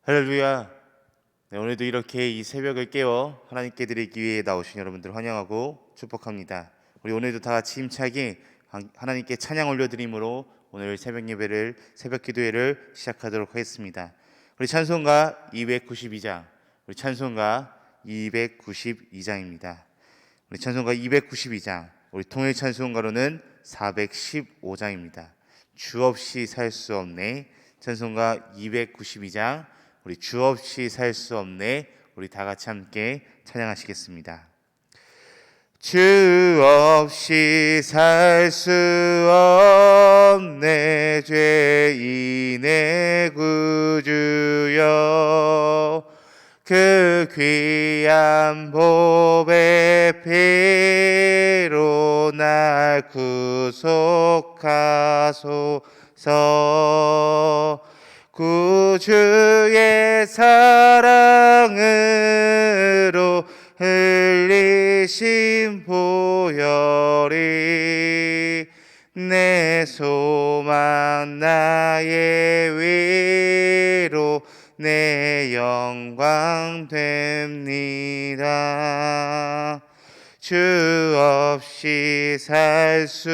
할렐루야. 네, 오늘도 이렇게 이 새벽을 깨워 하나님께 드리기 위해 나오신 여러분들 환영하고 축복합니다. 우리 오늘도 다 같이 힘차게 하나님께 찬양 올려드림으로 오늘 새벽 기도회를 시작하도록 하겠습니다. 우리 찬송가 292장, 우리 찬송가 292장입니다. 우리 찬송가 292장, 우리 통일 찬송가로는 415장입니다. 주 없이 살 수 없네. 찬송가 292장, 우리 주 없이 살 수 없네. 우리 다 같이 함께 찬양하시겠습니다. 주 없이 살 수 없네. 죄인의 구주여, 그 귀한 보배 피로 날 구속하소서. 구주의 사랑으로 흘리신 보혈이 내 소망 나의 위로 내 영광 됩니다. 주 없이 살 수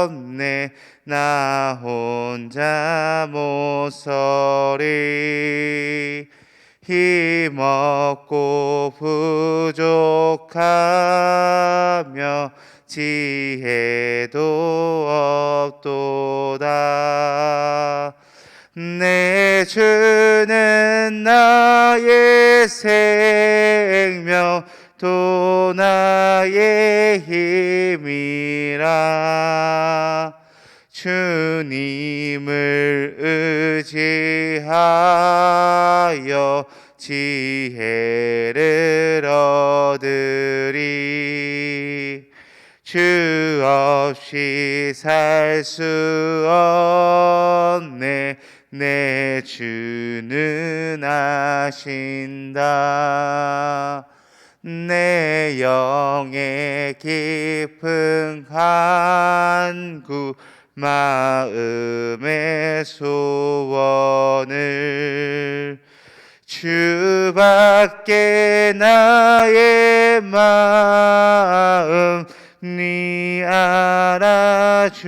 없네. 나 혼자 못 서리. 힘없고 부족하며 지혜도 없도다. 내 주는 나의 생명 또 나의 힘이라. 주님을 의지하여 지혜를 얻으리. 주 없이 살 수 없네. 내 주는 아신다. 내 영의 깊은 간구 마음의 소원을 주밖에 나의 마음 네 알아주리요.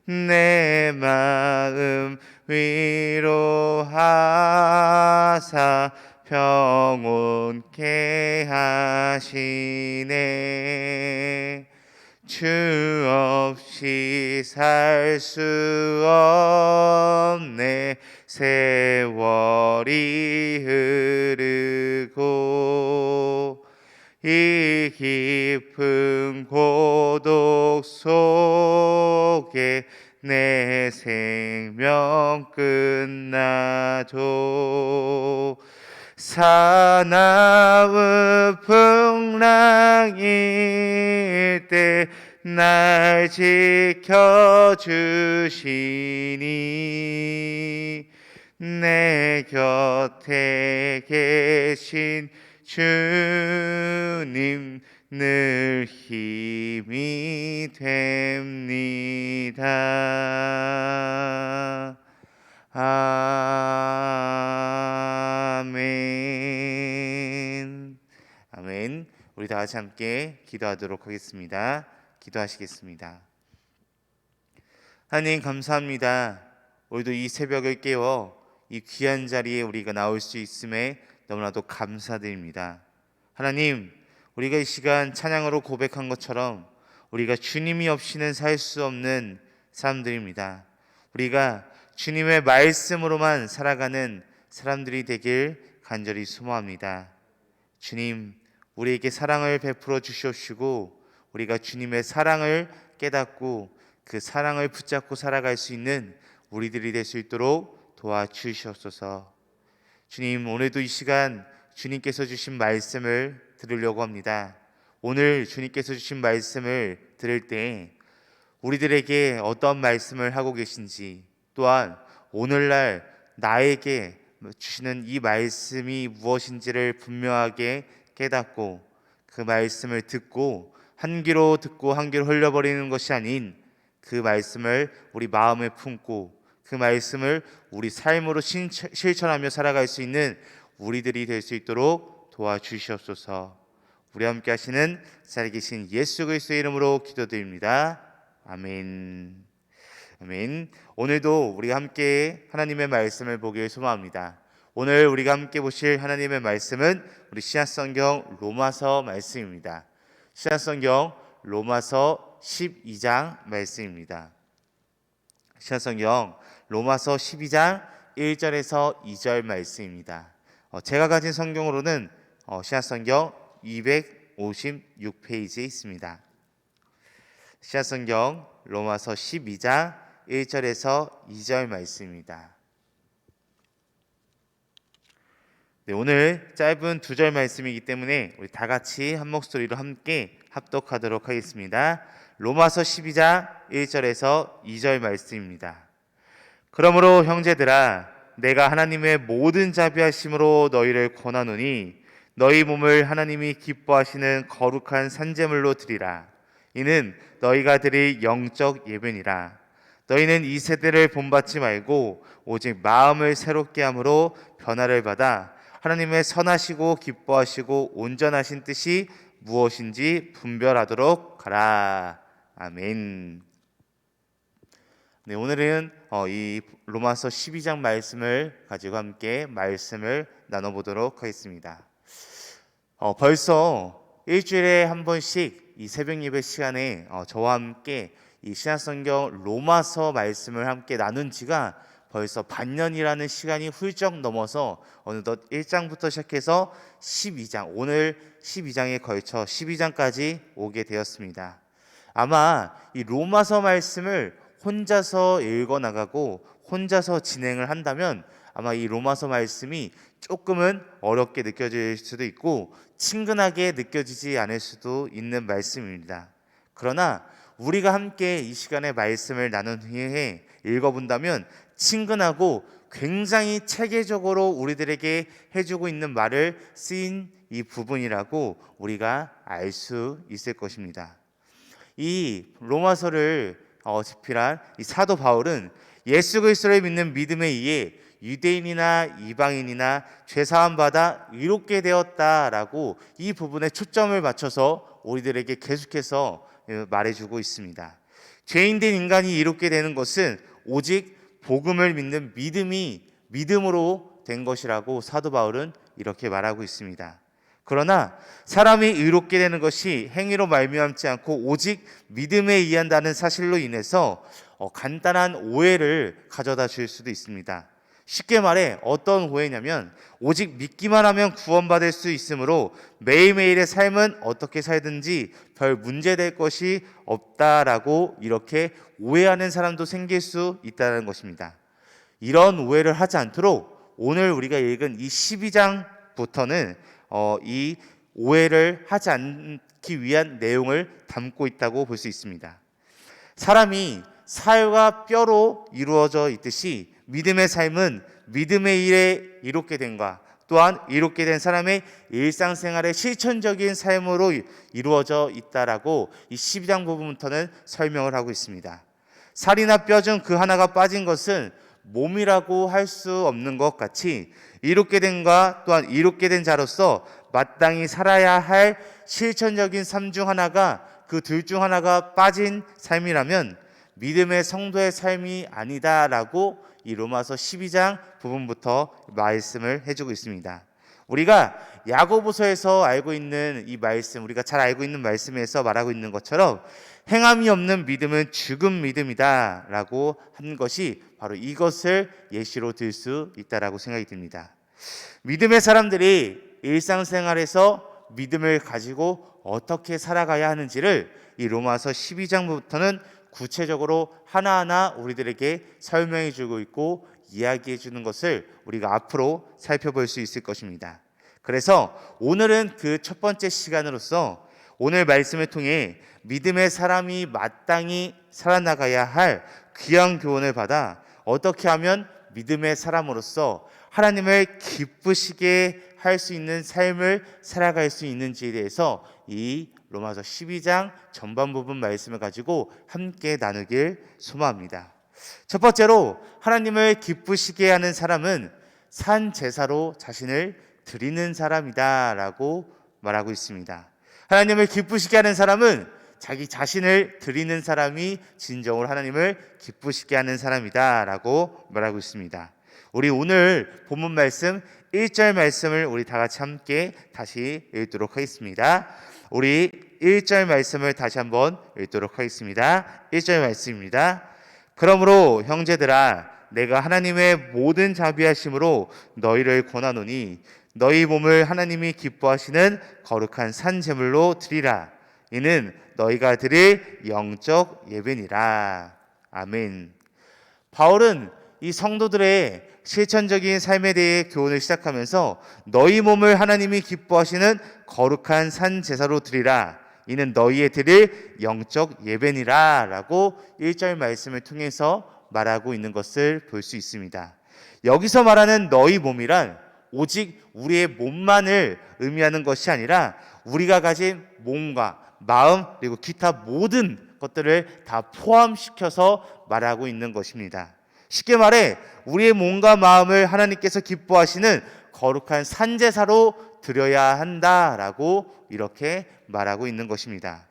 내 마음 위로하사 평온케 하시네. 주 없이 살 수 없네. 세월이 흐르고 이 깊은 고독 속에 내 생명 끝나도 사나운 풍랑일 때 날 지켜주시니 내 곁에 계신 주님 늘 힘이 됩니다. 아멘. 아멘. 우리 다 같이 함께 기도하도록 하겠습니다. 기도하시겠습니다. 하나님 감사합니다. 오늘도 이 새벽을 깨워 이 귀한 자리에 우리가 나올 수 있음에 너무나도 감사드립니다. 하나님, 우리가 이 시간 찬양으로 고백한 것처럼 우리가 주님이 없이는 살 수 없는 사람들입니다. 우리가 주님의 말씀으로만 살아가는 사람들이 되길 간절히 소망합니다. 주님, 우리에게 사랑을 베풀어 주시옵시고 우리가 주님의 사랑을 깨닫고 그 사랑을 붙잡고 살아갈 수 있는 우리들이 될 수 있도록 도와주시옵소서. 주님, 오늘도 이 시간 주님께서 주신 말씀을 들으려고 합니다. 오늘 주님께서 주신 말씀을 들을 때 우리들에게 어떤 말씀을 하고 계신지, 또한 오늘날 나에게 주시는 이 말씀이 무엇인지를 분명하게 깨닫고 그 말씀을 듣고 한 귀로 듣고 한 귀로 흘려버리는 것이 아닌 그 말씀을 우리 마음에 품고 그 말씀을 우리 삶으로 실천하며 살아갈 수 있는 우리들이 될 수 있도록 도와주시옵소서. 우리 함께 하시는 살아계신 예수 그리스도의 이름으로 기도드립니다. 아멘. 아멘. 오늘도 우리가 함께 하나님의 말씀을 보길 소망합니다. 오늘 우리가 함께 보실 하나님의 말씀은 우리 신약성경 로마서 말씀입니다. 신약성경 로마서 12장 말씀입니다. 신약성경 로마서 12장 1절에서 2절 말씀입니다. 제가 가진 성경으로는 신약성경 256페이지에 있습니다. 신약성경 로마서 12장 1절에서 2절 말씀입니다. 네, 오늘 짧은 2절 말씀이기 때문에 우리 다 같이 한 목소리로 함께 합독하도록 하겠습니다. 로마서 12장 1절에서 2절 말씀입니다. 그러므로 형제들아, 내가 하나님의 모든 자비하심으로 너희를 권하노니 너희 몸을 하나님이 기뻐하시는 거룩한 산제물로 드리라. 이는 너희가 드릴 영적 예배니라. 너희는 이 세대를 본받지 말고 오직 마음을 새롭게 함으로 변화를 받아 하나님의 선하시고 기뻐하시고 온전하신 뜻이 무엇인지 분별하도록 하라. 아멘. 네, 오늘은 이 로마서 12장 말씀을 가지고 함께 말씀을 나눠보도록 하겠습니다. 벌써 일주일에 한 번씩 이 새벽 예배 시간에 저와 함께 이 신약성경 로마서 말씀을 함께 나눈 지가 벌써 반년이라는 시간이 훌쩍 넘어서 어느덧 1장부터 시작해서 12장, 오늘 12장에 걸쳐 12장까지 오게 되었습니다. 아마 이 로마서 말씀을 혼자서 읽어나가고 혼자서 진행을 한다면 아마 이 로마서 말씀이 조금은 어렵게 느껴질 수도 있고 친근하게 느껴지지 않을 수도 있는 말씀입니다. 그러나 우리가 함께 이 시간에 말씀을 나눈 후에 읽어본다면 친근하고 굉장히 체계적으로 우리들에게 해주고 있는 말을 쓰인 이 부분이라고 우리가 알 수 있을 것입니다. 이 로마서를 집필한 이 사도 바울은 예수 그리스도를 믿는 믿음에 의해 유대인이나 이방인이나 죄사함 받아 의롭게 되었다라고 이 부분에 초점을 맞춰서 우리들에게 계속해서 말해주고 있습니다. 죄인된 인간이 의롭게 되는 것은 오직 복음을 믿는 믿음으로 된 것이라고 사도 바울은 이렇게 말하고 있습니다. 그러나 사람이 의롭게 되는 것이 행위로 말미암지 않고 오직 믿음에 의한다는 사실로 인해서 간단한 오해를 가져다 줄 수도 있습니다. 쉽게 말해 어떤 오해냐면 오직 믿기만 하면 구원받을 수 있으므로 매일매일의 삶은 어떻게 살든지 별 문제될 것이 없다라고 이렇게 오해하는 사람도 생길 수 있다는 것입니다. 이런 오해를 하지 않도록 오늘 우리가 읽은 이 12장부터는 이 오해를 하지 않기 위한 내용을 담고 있다고 볼 수 있습니다. 사람이 살과 뼈로 이루어져 있듯이 믿음의 삶은 믿음의 일에 이롭게 된과 또한 이롭게 된 사람의 일상생활의 실천적인 삶으로 이루어져 있다라고 이 12장 부분부터는 설명을 하고 있습니다. 살이나 뼈 중 그 하나가 빠진 것은 몸이라고 할 수 없는 것 같이 이롭게 된과 또한 이롭게 된 자로서 마땅히 살아야 할 실천적인 삶 중 하나가 그 둘 중 하나가 빠진 삶이라면 믿음의 성도의 삶이 아니다라고 이 로마서 12장 부분부터 말씀을 해주고 있습니다. 우리가 야고보서에서 알고 있는 이 말씀, 우리가 잘 알고 있는 말씀에서 말하고 있는 것처럼 행함이 없는 믿음은 죽은 믿음이다 라고 한 것이 바로 이것을 예시로 들 수 있다라고 생각이 듭니다. 믿음의 사람들이 일상생활에서 믿음을 가지고 어떻게 살아가야 하는지를 이 로마서 12장부터는 구체적으로 하나하나 우리들에게 설명해 주고 있고 이야기해 주는 것을 우리가 앞으로 살펴볼 수 있을 것입니다. 그래서 오늘은 그 첫 번째 시간으로서 오늘 말씀을 통해 믿음의 사람이 마땅히 살아나가야 할 귀한 교훈을 받아 어떻게 하면 믿음의 사람으로서 하나님을 기쁘시게 할 수 있는 삶을 살아갈 수 있는지에 대해서 이 로마서 12장 전반 부분 말씀을 가지고 함께 나누길 소망합니다. 첫 번째로 하나님을 기쁘시게 하는 사람은 산 제사로 자신을 드리는 사람이다 라고 말하고 있습니다. 하나님을 기쁘시게 하는 사람은 자기 자신을 드리는 사람이 진정으로 하나님을 기쁘시게 하는 사람이다 라고 말하고 있습니다. 우리 오늘 본문 말씀 1절 말씀을 우리 다 같이 함께 다시 읽도록 하겠습니다. 우리 1절 말씀을 다시 한번 읽도록 하겠습니다. 1절 말씀입니다. 그러므로 형제들아 내가 하나님의 모든 자비하심으로 너희를 권하노니 너희 몸을 하나님이 기뻐하시는 거룩한 산 제물로 드리라. 이는 너희가 드릴 영적 예배니라. 아멘. 바울은 이 성도들의 실천적인 삶에 대해 교훈을 시작하면서 너희 몸을 하나님이 기뻐하시는 거룩한 산 제사로 드리라. 이는 너희의 드릴 영적 예배니라 라고 1절 말씀을 통해서 말하고 있는 것을 볼 수 있습니다. 여기서 말하는 너희 몸이란 오직 우리의 몸만을 의미하는 것이 아니라 우리가 가진 몸과 마음 그리고 기타 모든 것들을 다 포함시켜서 말하고 있는 것입니다. 쉽게 말해 우리의 몸과 마음을 하나님께서 기뻐하시는 거룩한 산제사로 드려야 한다라고 이렇게 말하고 있는 것입니다.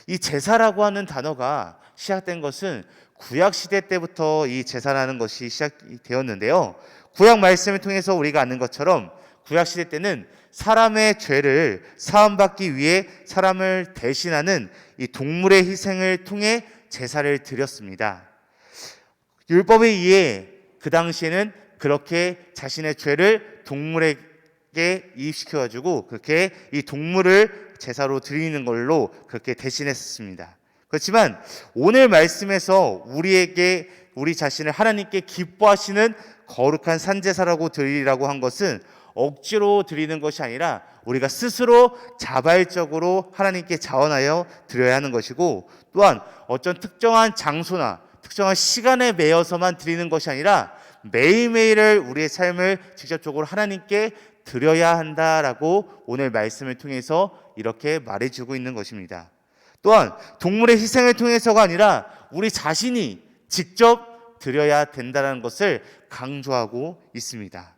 이 제사라고 하는 단어가 시작된 것은 구약시대 때부터 이 제사라는 것이 시작되었는데요. 구약 말씀을 통해서 우리가 아는 것처럼 구약시대 때는 사람의 죄를 사함받기 위해 사람을 대신하는 이 동물의 희생을 통해 제사를 드렸습니다. 율법에 의해 그 당시에는 그렇게 자신의 죄를 동물에게 이입시켜가지고 그렇게 이 동물을 제사로 드리는 걸로 그렇게 대신했습니다. 그렇지만 오늘 말씀에서 우리에게 우리 자신을 하나님께 기뻐하시는 거룩한 산제사라고 드리라고 한 것은 억지로 드리는 것이 아니라 우리가 스스로 자발적으로 하나님께 자원하여 드려야 하는 것이고, 또한 어떤 특정한 장소나 특정한 시간에 매여서만 드리는 것이 아니라 매일매일을 우리의 삶을 직접적으로 하나님께 드려야 한다라고 오늘 말씀을 통해서 이렇게 말해주고 있는 것입니다. 또한 동물의 희생을 통해서가 아니라 우리 자신이 직접 드려야 된다는 것을 강조하고 있습니다.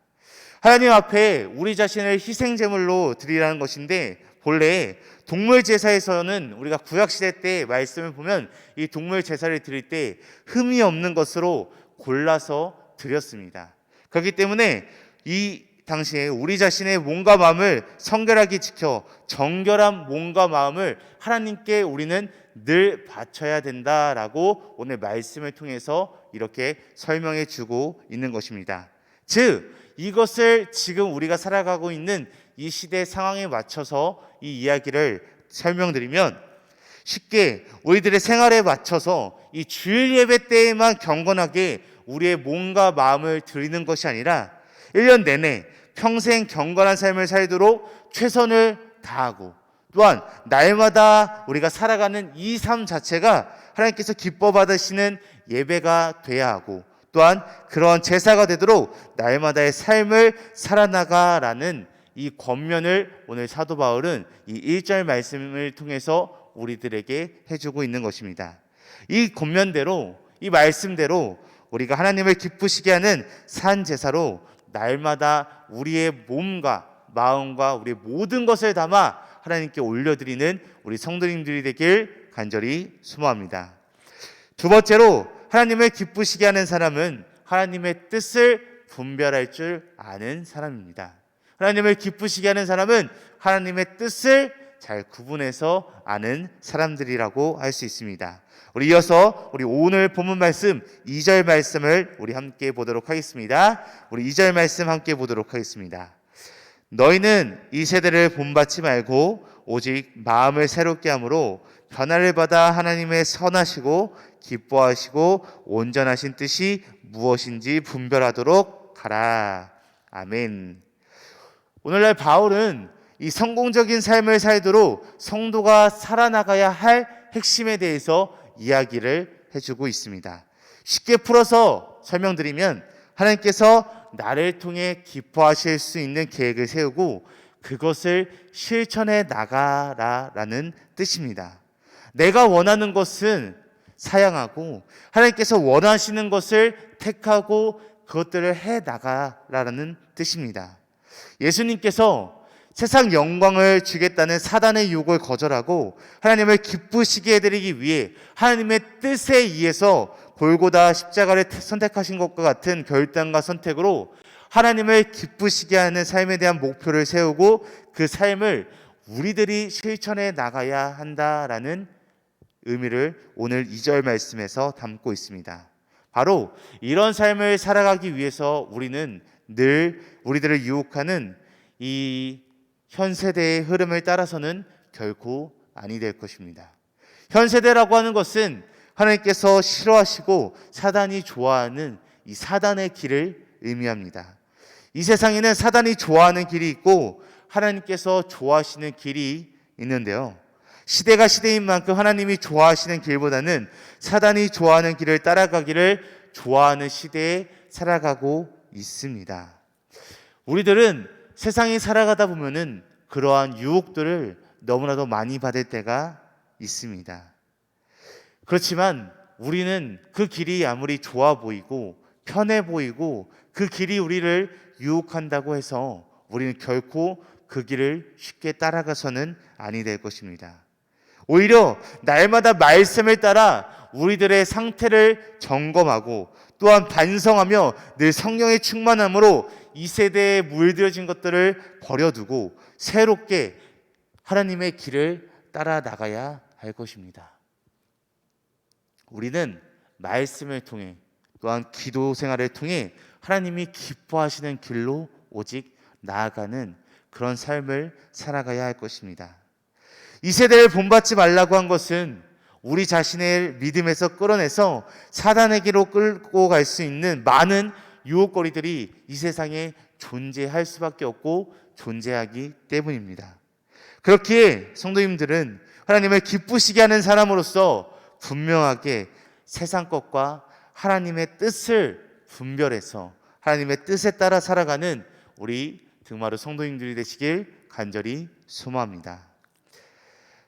하나님 앞에 우리 자신을 희생제물로 드리라는 것인데, 본래 동물 제사에서는 우리가 구약시대 때 말씀을 보면 이 동물 제사를 드릴 때 흠이 없는 것으로 골라서 드렸습니다. 그렇기 때문에 이 당시에 우리 자신의 몸과 마음을 성결하게 지켜 정결한 몸과 마음을 하나님께 우리는 늘 바쳐야 된다라고 오늘 말씀을 통해서 이렇게 설명해 주고 있는 것입니다. 즉 이것을 지금 우리가 살아가고 있는 이 시대 상황에 맞춰서 이 이야기를 설명드리면, 쉽게 우리들의 생활에 맞춰서 이 주일 예배 때에만 경건하게 우리의 몸과 마음을 드리는 것이 아니라 1년 내내 평생 경건한 삶을 살도록 최선을 다하고, 또한 날마다 우리가 살아가는 이 삶 자체가 하나님께서 기뻐 받으시는 예배가 돼야 하고, 또한 그런 제사가 되도록 날마다의 삶을 살아나가라는 이 권면을 오늘 사도 바울은 이 1절 말씀을 통해서 우리들에게 해주고 있는 것입니다. 이 권면대로, 이 말씀대로 우리가 하나님을 기쁘시게 하는 산 제사로 날마다 우리의 몸과 마음과 우리의 모든 것을 담아 하나님께 올려드리는 우리 성도님들이 되길 간절히 소망합니다. 두 번째로 하나님을 기쁘시게 하는 사람은 하나님의 뜻을 분별할 줄 아는 사람입니다. 하나님을 기쁘시게 하는 사람은 하나님의 뜻을 잘 구분해서 아는 사람들이라고 할 수 있습니다. 우리 이어서 우리 오늘 본문 말씀 2절 말씀을 우리 함께 보도록 하겠습니다. 우리 2절 말씀 함께 보도록 하겠습니다. 너희는 이 세대를 본받지 말고 오직 마음을 새롭게 함으로 변화를 받아 하나님의 선하시고 기뻐하시고 온전하신 뜻이 무엇인지 분별하도록 하라. 아멘. 오늘날 바울은 이 성공적인 삶을 살도록 성도가 살아나가야 할 핵심에 대해서 이야기를 해주고 있습니다. 쉽게 풀어서 설명드리면, 하나님께서 나를 통해 기뻐하실 수 있는 계획을 세우고 그것을 실천해 나가라라는 뜻입니다. 내가 원하는 것은 사양하고 하나님께서 원하시는 것을 택하고 그것들을 해 나가라는 뜻입니다. 예수님께서 세상 영광을 주겠다는 사단의 유혹을 거절하고 하나님을 기쁘시게 해드리기 위해 하나님의 뜻에 의해서 골고다 십자가를 선택하신 것과 같은 결단과 선택으로 하나님을 기쁘시게 하는 삶에 대한 목표를 세우고 그 삶을 우리들이 실천해 나가야 한다라는 의미를 오늘 2절 말씀에서 담고 있습니다. 바로 이런 삶을 살아가기 위해서 우리는 늘 우리들을 유혹하는 이 현 세대의 흐름을 따라서는 결코 아니 될 것입니다. 현 세대라고 하는 것은 하나님께서 싫어하시고 사단이 좋아하는 이 사단의 길을 의미합니다. 이 세상에는 사단이 좋아하는 길이 있고 하나님께서 좋아하시는 길이 있는데요. 시대가 시대인 만큼 하나님이 좋아하시는 길보다는 사단이 좋아하는 길을 따라가기를 좋아하는 시대에 살아가고 있습니다. 우리들은 세상에 살아가다 보면은 그러한 유혹들을 너무나도 많이 받을 때가 있습니다. 그렇지만 우리는 그 길이 아무리 좋아 보이고 편해 보이고 그 길이 우리를 유혹한다고 해서 우리는 결코 그 길을 쉽게 따라가서는 아니 될 것입니다. 오히려 날마다 말씀을 따라 우리들의 상태를 점검하고 또한 반성하며 늘 성령의 충만함으로 이 세대에 물들어진 것들을 버려두고 새롭게 하나님의 길을 따라 나가야 할 것입니다. 우리는 말씀을 통해 또한 기도 생활을 통해 하나님이 기뻐하시는 길로 오직 나아가는 그런 삶을 살아가야 할 것입니다. 이 세대를 본받지 말라고 한 것은 우리 자신을 믿음에서 끌어내서 사단에게로 끌고 갈 수 있는 많은 유혹거리들이 이 세상에 존재할 수밖에 없고 존재하기 때문입니다. 그렇기에 성도님들은 하나님을 기쁘시게 하는 사람으로서 분명하게 세상 것과 하나님의 뜻을 분별해서 하나님의 뜻에 따라 살아가는 우리 등마루 성도님들이 되시길 간절히 소망합니다.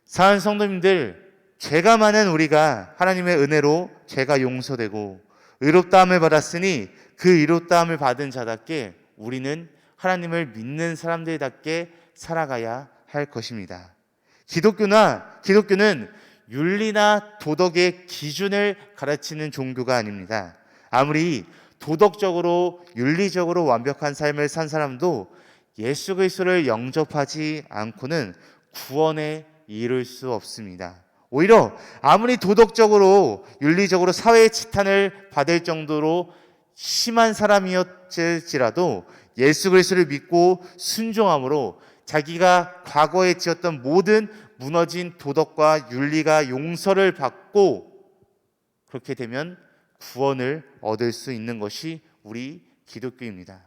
사랑하는 성도님들, 죄가 많은 우리가 하나님의 은혜로 죄가 용서되고 의롭다함을 받았으니 그 의롭다함을 받은 자답게 우리는 하나님을 믿는 사람들답게 살아가야 할 것입니다. 기독교는 윤리나 도덕의 기준을 가르치는 종교가 아닙니다. 아무리 도덕적으로 윤리적으로 완벽한 삶을 산 사람도 예수 그리스도를 영접하지 않고는 구원에 이를 수 없습니다. 오히려 아무리 도덕적으로 윤리적으로 사회의 지탄을 받을 정도로 심한 사람이었을지라도 예수 그리스도를 믿고 순종함으로 자기가 과거에 지었던 모든 무너진 도덕과 윤리가 용서를 받고 그렇게 되면 구원을 얻을 수 있는 것이 우리 기독교입니다.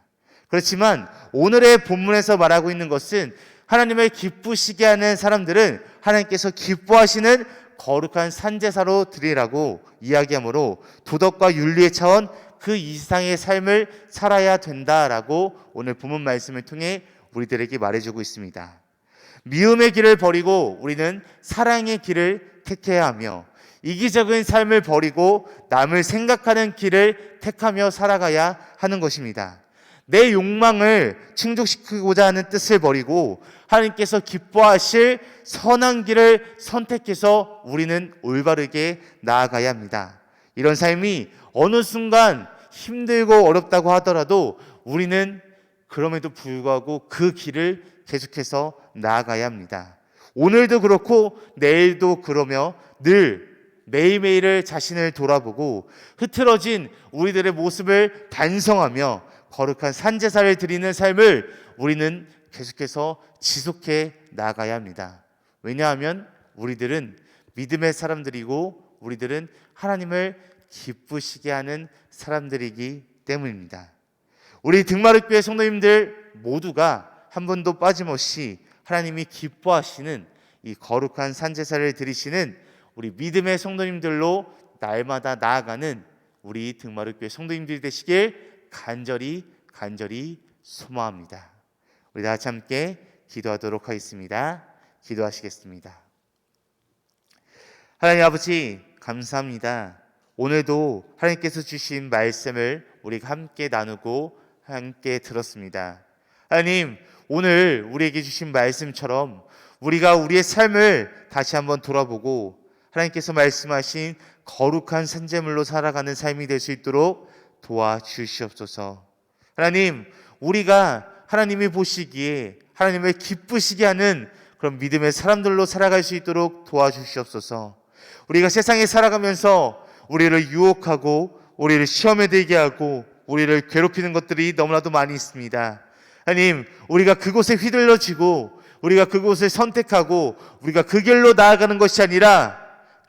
그렇지만 오늘의 본문에서 말하고 있는 것은 하나님을 기쁘시게 하는 사람들은 하나님께서 기뻐하시는 거룩한 산제사로 드리라고 이야기하므로 도덕과 윤리의 차원 그 이상의 삶을 살아야 된다라고 오늘 본문 말씀을 통해 우리들에게 말해주고 있습니다. 미움의 길을 버리고 우리는 사랑의 길을 택해야 하며 이기적인 삶을 버리고 남을 생각하는 길을 택하며 살아가야 하는 것입니다. 내 욕망을 충족시키고자 하는 뜻을 버리고 하나님께서 기뻐하실 선한 길을 선택해서 우리는 올바르게 나아가야 합니다. 이런 삶이 어느 순간 힘들고 어렵다고 하더라도 우리는 그럼에도 불구하고 그 길을 계속해서 나아가야 합니다. 오늘도 그렇고 내일도 그러며 늘 매일매일을 자신을 돌아보고 흐트러진 우리들의 모습을 반성하며 거룩한 산제사를 드리는 삶을 우리는 계속해서 지속해 나가야 합니다. 왜냐하면 우리들은 믿음의 사람들이고 우리들은 하나님을 기쁘시게 하는 사람들이기 때문입니다. 우리 등마룻교회 성도님들 모두가 한 번도 빠짐없이 하나님이 기뻐하시는 이 거룩한 산제사를 드리시는 우리 믿음의 성도님들로 날마다 나아가는 우리 등마룻교회 성도님들이 되시길 간절히 소망합니다. 우리 다 같이 함께 기도하도록 하겠습니다. 기도하시겠습니다. 하나님 아버지, 감사합니다. 오늘도 하나님께서 주신 말씀을 우리가 함께 나누고 함께 들었습니다. 하나님, 오늘 우리에게 주신 말씀처럼 우리가 우리의 삶을 다시 한번 돌아보고 하나님께서 말씀하신 거룩한 산재물로 살아가는 삶이 될 수 있도록 도와주시옵소서. 하나님, 우리가 하나님이 보시기에 하나님을 기쁘시게 하는 그런 믿음의 사람들로 살아갈 수 있도록 도와주시옵소서. 우리가 세상에 살아가면서 우리를 유혹하고 우리를 시험에 들게 하고 우리를 괴롭히는 것들이 너무나도 많이 있습니다. 하나님, 우리가 그곳에 휘둘러지고 우리가 그곳을 선택하고 우리가 그 길로 나아가는 것이 아니라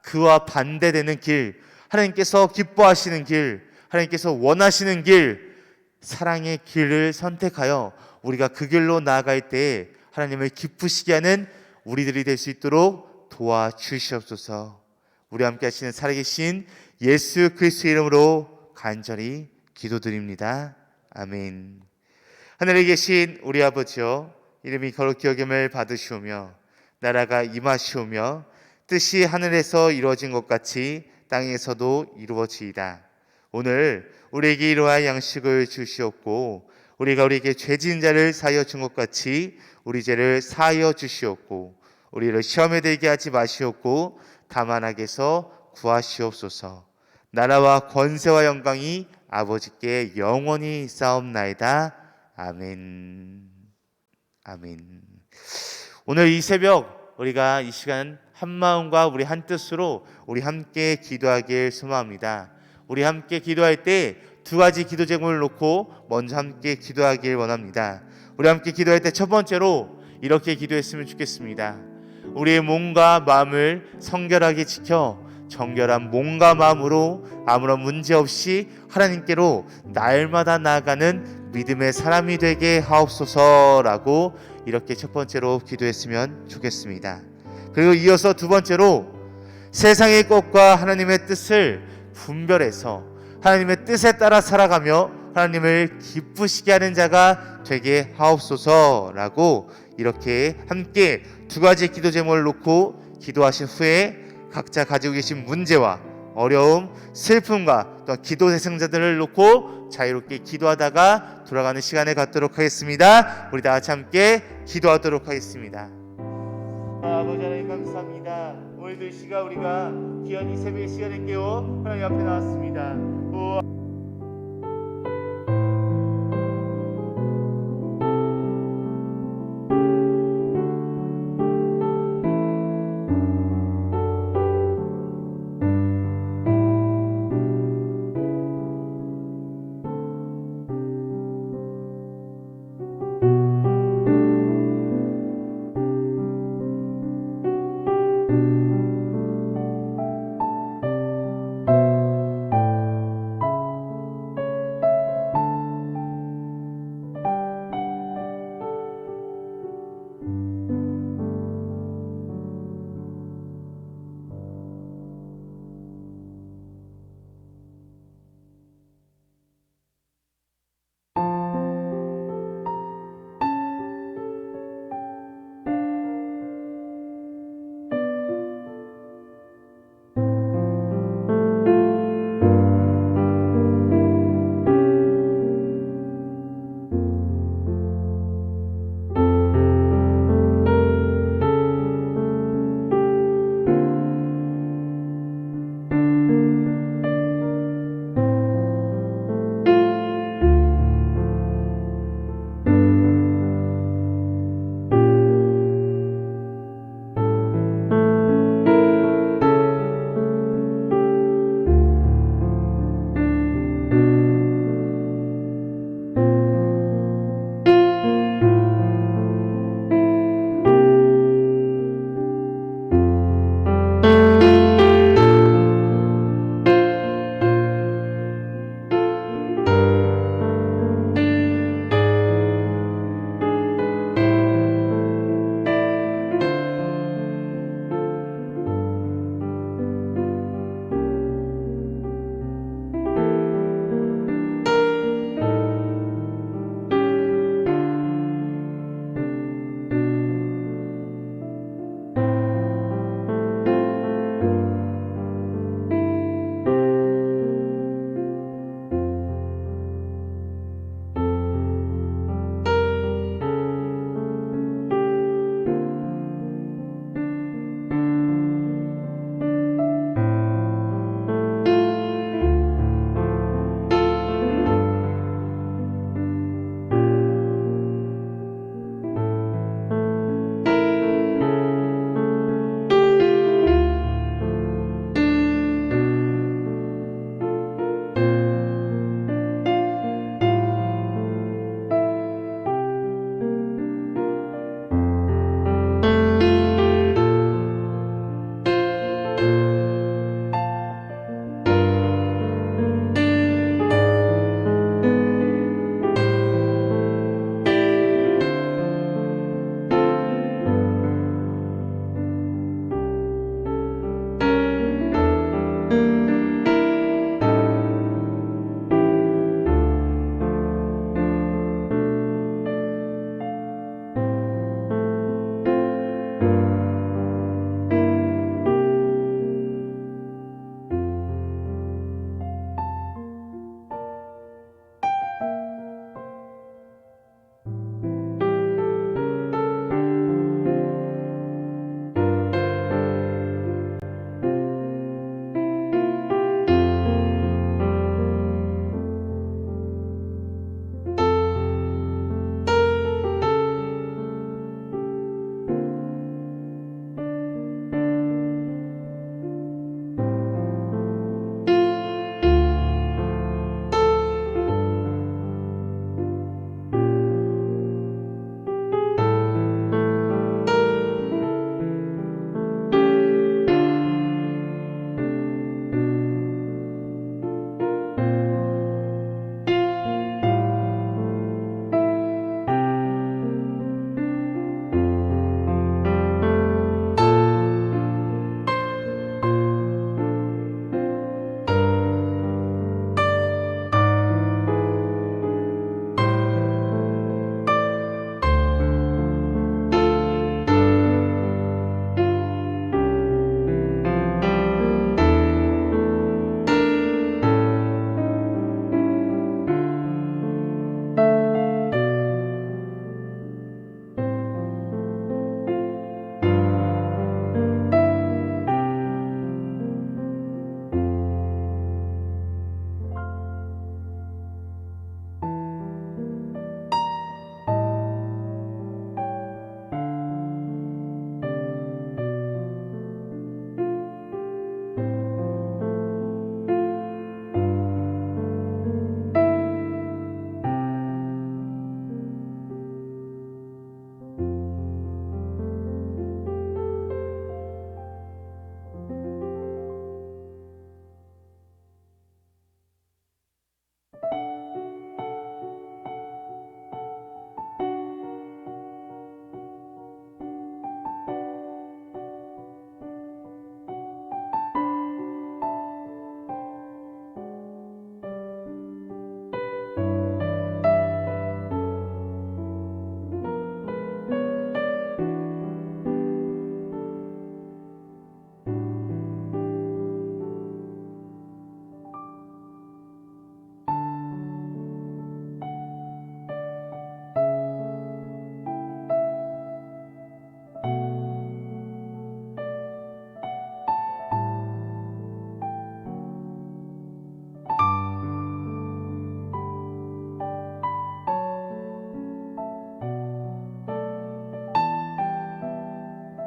그와 반대되는 길, 하나님께서 기뻐하시는 길, 하나님께서 원하시는 길, 사랑의 길을 선택하여 우리가 그 길로 나아갈 때 하나님을 기쁘시게 하는 우리들이 될 수 있도록 도와주시옵소서. 우리 함께 하시는 살아계신 예수 그리스도의 이름으로 간절히 기도드립니다. 아멘. 하늘에 계신 우리 아버지여, 이름이 거룩히 여김을 받으시오며 나라가 임하시오며 뜻이 하늘에서 이루어진 것 같이 땅에서도 이루어지이다. 오늘 우리에게 이러한 양식을 주시옵고 우리가 우리에게 죄 지은 자를 사하여 준 것 같이 우리 죄를 사하여 주시옵고 우리를 시험에 들게 하지 마시옵고 다만 악에서 구하시옵소서. 나라와 권세와 영광이 아버지께 영원히 쌓옵나이다. 아멘. 아멘. 오늘 이 새벽 우리가 이 시간 한 마음과 우리 한 뜻으로 우리 함께 기도하길 소망합니다. 우리 함께 기도할 때 두 가지 기도 제목을 놓고 먼저 함께 기도하길 원합니다. 우리 함께 기도할 때 첫 번째로 이렇게 기도했으면 좋겠습니다. 우리의 몸과 마음을 성결하게 지켜 정결한 몸과 마음으로 아무런 문제 없이 하나님께로 날마다 나아가는 믿음의 사람이 되게 하옵소서라고 이렇게 첫 번째로 기도했으면 좋겠습니다. 그리고 이어서 두 번째로 세상의 것과 하나님의 뜻을 분별해서 하나님의 뜻에 따라 살아가며 하나님을 기쁘시게 하는 자가 되게 하옵소서라고 이렇게 함께 두 가지 기도 제목을 놓고 기도하신 후에 각자 가지고 계신 문제와 어려움, 슬픔과 또 기도 대상자들을 놓고 자유롭게 기도하다가 돌아가는 시간을 갖도록 하겠습니다. 우리 다 같이 함께 기도하도록 하겠습니다. 아버지 하나님 감사합니다. 오늘도 이 시간 우리가 귀한 이 새벽의 시간을 깨워 하나님 앞에 나왔습니다.